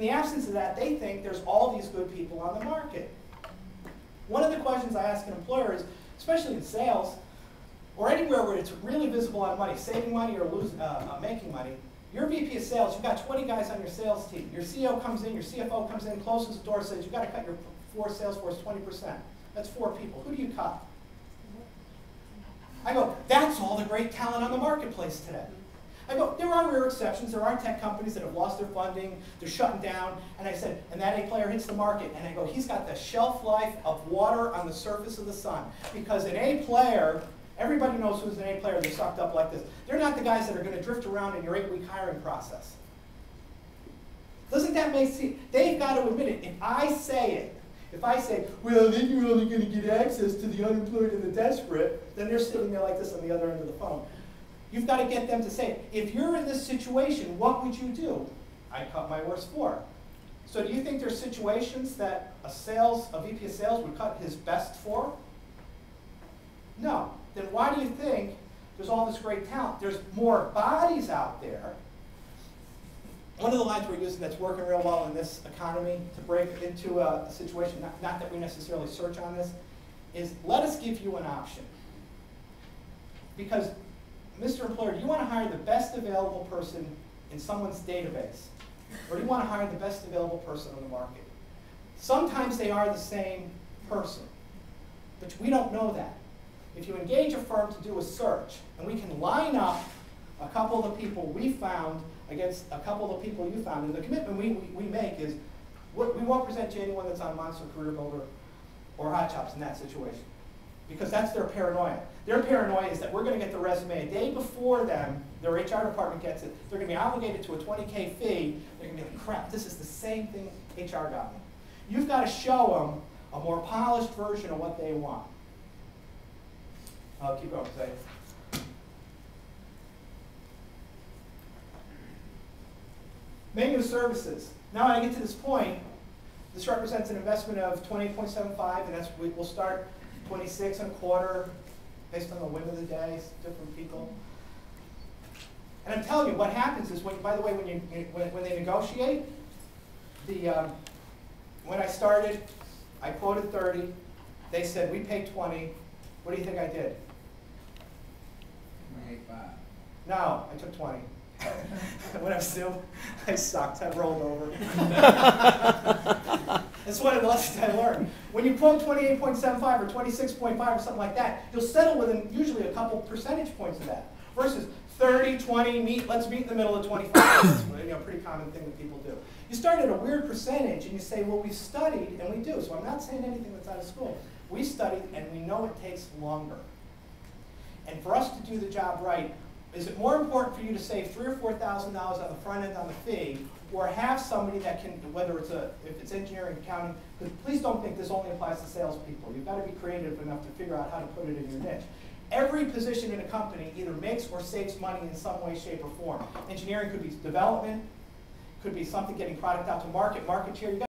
the absence of that, they think there's all these good people on the market. One of the questions I ask an employer is, especially in sales, or anywhere where it's really visible on money, saving money or making money, you're VP of sales, you've got 20 guys on your sales team. Your CEO comes in, your CFO comes in, closes the door, says you've got to cut your sales force 20%. That's 4 people. Who do you cut? I go, that's all the great talent on the marketplace today. I go, there are rare exceptions. There are tech companies that have lost their funding. They're shutting down. And I said, and that A player hits the market. And I go, he's got the shelf life of water on the surface of the sun. Because an A player, everybody knows who's an A player. They're sucked up like this. They're not the guys that are going to drift around in your 8-week hiring process. Doesn't that make sense? They've got to admit it. If I say it, if I say, well, then you're only going to get access to the unemployed and the desperate, then they're sitting there like this on the other end of the phone. You've got to get them to say it. If you're in this situation, what would you do? I cut my worst 4. So do you think there's situations that a VP of sales would cut his best 4? No. Then why do you think there's all this great talent? There's more bodies out there. One of the lines we're using that's working real well in this economy to break into a situation, not that we necessarily search on this, is let us give you an option. Because, Mr. Employer, do you want to hire the best available person in someone's database? Or do you want to hire the best available person on the market? Sometimes they are the same person, but we don't know that. If you engage a firm to do a search, and we can line up a couple of the people we found against a couple of the people you found, and the commitment we make is we won't present to anyone that's on Monster, Career Builder, or Hot Chops in that situation. Because that's their paranoia. Their paranoia is that we're going to get the resume a day before them, their HR department gets it, they're going to be obligated to a $20K fee, they're going to be like, crap, this is the same thing HR got me. You've got to show them a more polished version of what they want. I'll keep going. Menu of services. Now when I get to this point, this represents an investment of 28.75, and we'll start 26.25 based on the whim of the day, different people. And I'm telling you, what happens is, by the way, when they negotiate, when I started, I quoted 30. They said, we pay 20. What do you think I did? 25. No, I took 20. When I was new, I sucked. I rolled over. That's one of the lessons I learned. When you quote 28.75 or 26.5 or something like that, you'll settle within usually a couple percentage points of that. Versus 30, 20, let's meet in the middle of 25. That's a pretty common thing that people do. You start at a weird percentage and you say, well, we've studied, and we do. So I'm not saying anything that's out of school. We studied, and we know it takes longer. And for us to do the job right, is it more important for you to save $3,000 or $4,000 on the front end on the fee, or have somebody that can, whether it's if it's engineering, accounting, because please don't think this only applies to salespeople. You've got to be creative enough to figure out how to put it in your niche. Every position in a company either makes or saves money in some way, shape, or form. Engineering could be development, could be something getting product out to market share.